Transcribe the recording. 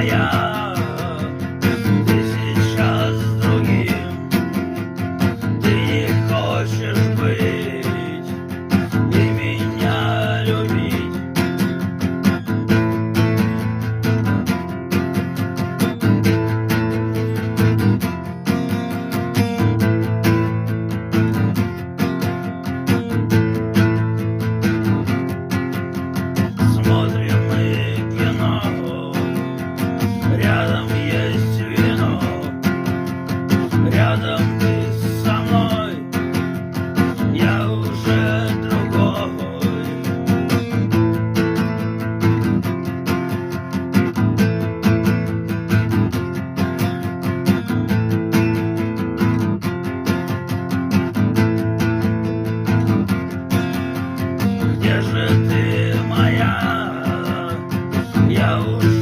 моя, ты сейчас с другим, ты не хочешь быть и меня любить. Смотрим мы кино, рядом есть вино, рядом ты со мной, я уже другой. Где же ты, моя? Я уже